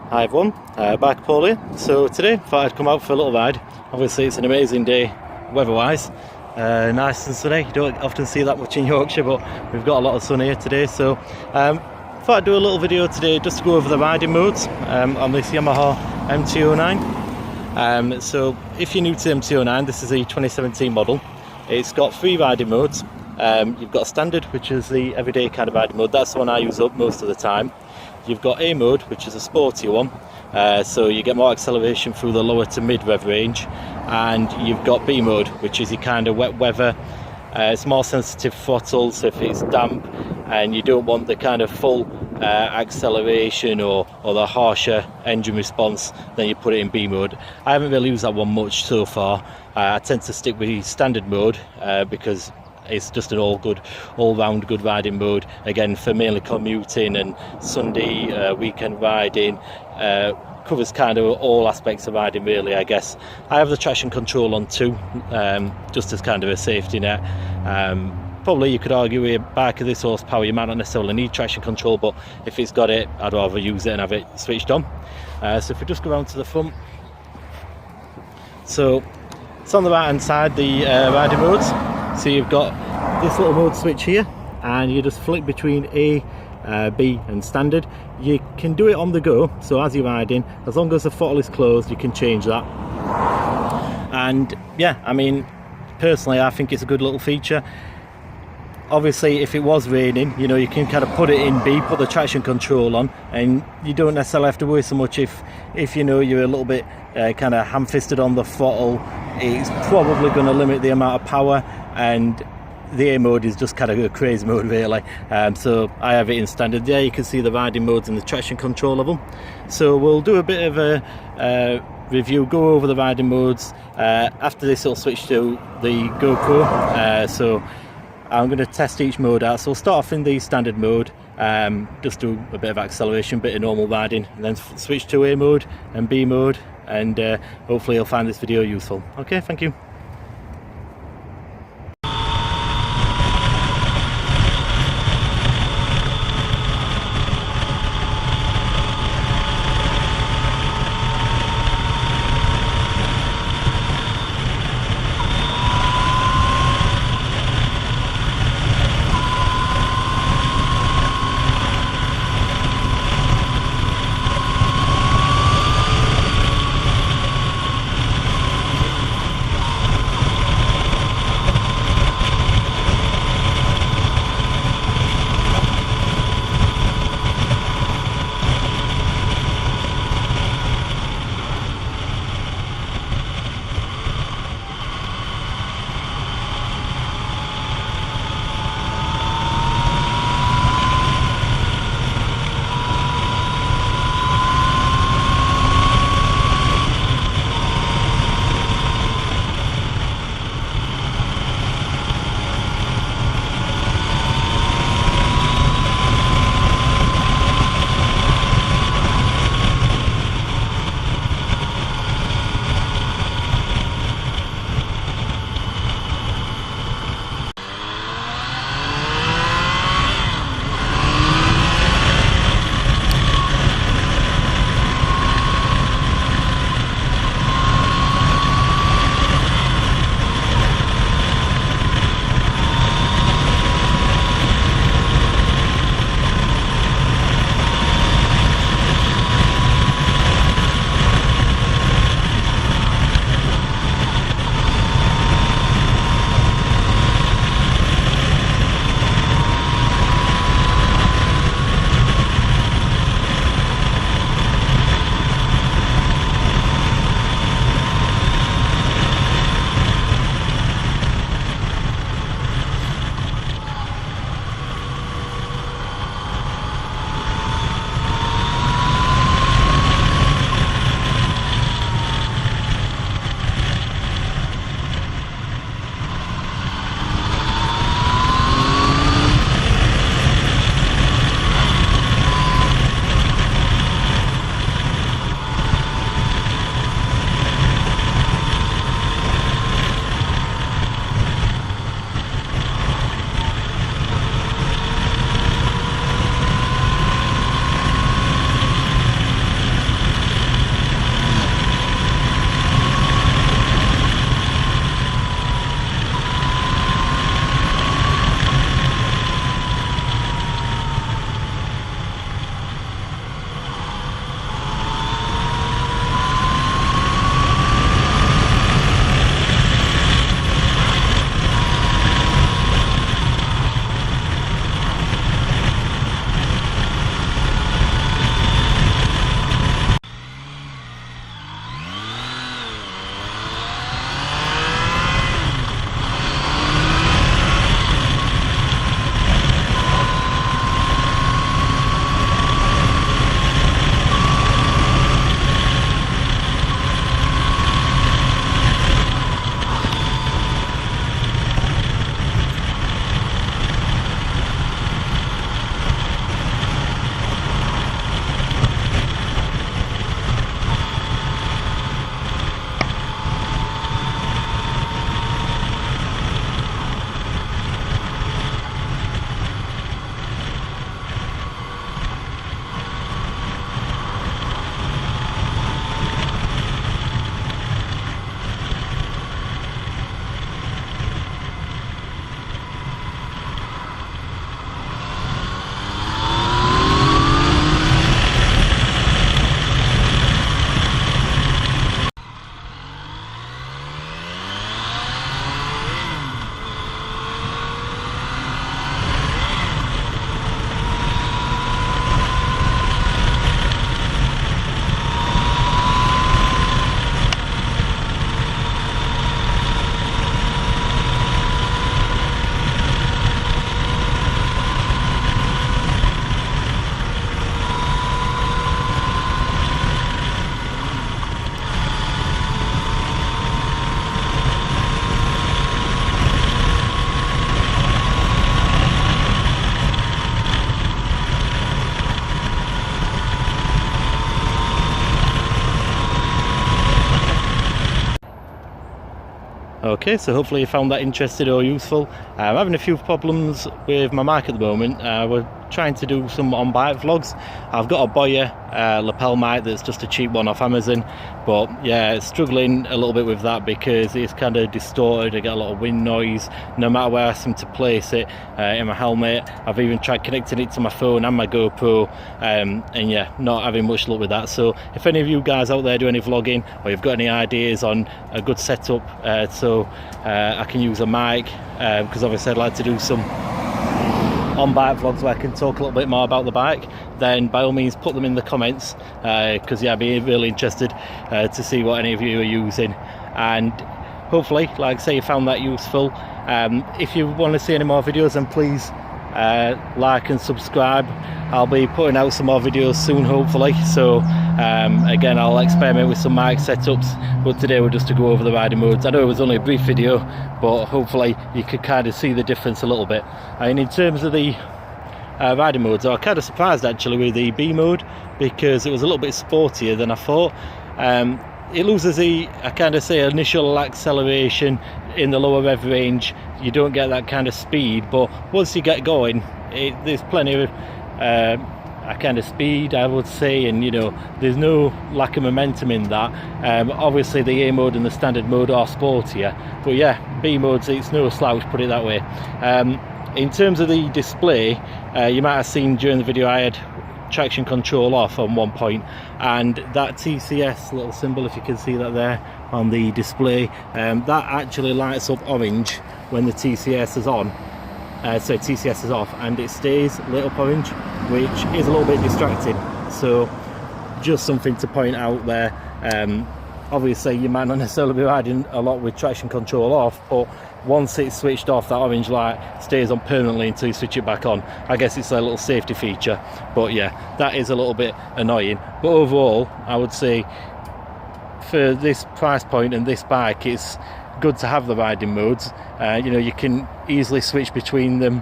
Hi everyone, back Paul here. So today I thought I'd come out for a little ride. Obviously it's an amazing day weather-wise, nice and sunny. You don't often see that much in Yorkshire, but we've got a lot of sun here today. So thought I'd do a little video today just to go over the riding modes on this Yamaha MT-09. So if you're new to the MT-09, this is a 2017 model. It's got 3 riding modes. You've got standard, which is the everyday kind of riding mode. That's the one I use up most of the time. You've got A mode, which is a sportier one, so you get more acceleration through the lower to mid rev range. And you've got B mode, which is your kind of wet weather. It's more sensitive throttle, so if it's damp and you don't want the kind of full acceleration or the harsher engine response, then you put it in B mode. I haven't really used that one much so far. I tend to stick with standard mode because it's just an all-round good riding mode, again for mainly commuting and Sunday weekend riding. Covers kind of all aspects of riding really, I guess. I have the traction control on too, just as kind of a safety net. Probably you could argue with a bike of this horsepower you might not necessarily need traction control, but if it's got it, I'd rather use it and have it switched on. So if we just go around to the front, so it's on the right hand side, the riding modes. So you've got this little mode switch here, and you just flick between A, B and standard. You can do it on the go, so as you're riding, as long as the throttle is closed, you can change that. And yeah, I mean, personally I think it's a good little feature. Obviously if it was raining, you know, you can kind of put it in B, put the traction control on, and you don't necessarily have to worry so much if you know you're a little bit kind of ham-fisted on the throttle. It's probably going to limit the amount of power, and the A mode is just kind of a crazy mode really. So I have it in standard. There you can see the riding modes and the traction control of them. So we'll do a bit of a review, go over the riding modes. After this it'll switch to the GoPro, so I'm going to test each mode out. So we'll start off in the standard mode, just do a bit of acceleration, bit of normal riding, and then switch to A mode and B mode, and hopefully you'll find this video useful. Okay, thank you. Okay, so hopefully you found that interesting or useful. I'm having a few problems with my mic at the moment. We're trying to do some on bike vlogs. I've got a Boya lapel mic that's just a cheap one off Amazon, but yeah, it's struggling a little bit with that because it's kind of distorted. I get a lot of wind noise no matter where I seem to place it in my helmet. I've even tried connecting it to my phone and my GoPro, and yeah, not having much luck with that. So if any of you guys out there do any vlogging, or you've got any ideas on a good setup so I can use a mic, because obviously I'd like to do some on bike vlogs where I can talk a little bit more about the bike, then by all means put them in the comments, because yeah, I'd be really interested to see what any of you are using, and hopefully, like I say, you found that useful. If you want to see any more videos, then please like and subscribe. I'll be putting out some more videos soon, hopefully. So again, I'll experiment with some mic setups, but today we're just to go over the riding modes. I know it was only a brief video, but hopefully you could kind of see the difference a little bit. And in terms of the riding modes, I was kind of surprised actually with the B mode, because it was a little bit sportier than I thought. It loses the, I kind of say, initial acceleration in the lower rev range. You don't get that kind of speed, but once you get going, there's plenty of a kind of speed, I would say, and you know, there's no lack of momentum in that. Obviously the A mode and the standard mode are sportier, but yeah, B modes, it's no slouch, put it that way. In terms of the display, you might have seen during the video I had traction control off on one point, and that TCS little symbol, if you can see that there on the display, that actually lights up orange when the TCS is on. So TCS is off, and it stays lit up orange, which is a little bit distracting. So just something to point out there. Obviously you might not necessarily be riding a lot with traction control off, but once it's switched off, that orange light stays on permanently until you switch it back on. I guess it's a little safety feature, but yeah, that is a little bit annoying. But overall, I would say for this price point and this bike, it's good to have the riding modes. You know, you can easily switch between them.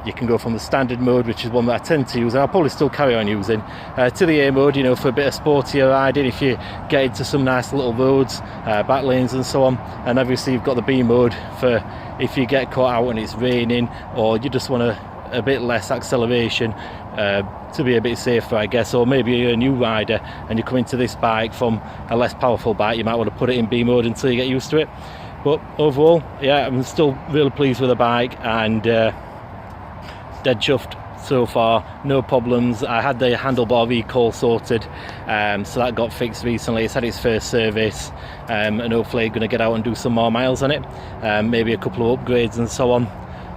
You can go from the standard mode, which is one that I tend to use, and I'll probably still carry on using, to the A mode, you know, for a bit of sportier riding if you get into some nice little roads, back lanes and so on. And obviously you've got the B mode for if you get caught out and it's raining, or you just want a bit less acceleration, to be a bit safer, I guess. Or maybe you're a new rider and you come into this bike from a less powerful bike, you might want to put it in B mode until you get used to it. But overall, yeah, I'm still really pleased with the bike, and dead chuffed so far, no problems. I had the handlebar recall sorted, so that got fixed recently. It's had its first service, and hopefully going to get out and do some more miles on it, maybe a couple of upgrades and so on.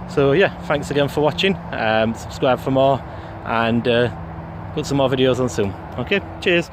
So yeah, thanks again for watching. Subscribe for more, and put some more videos on soon. Okay, cheers.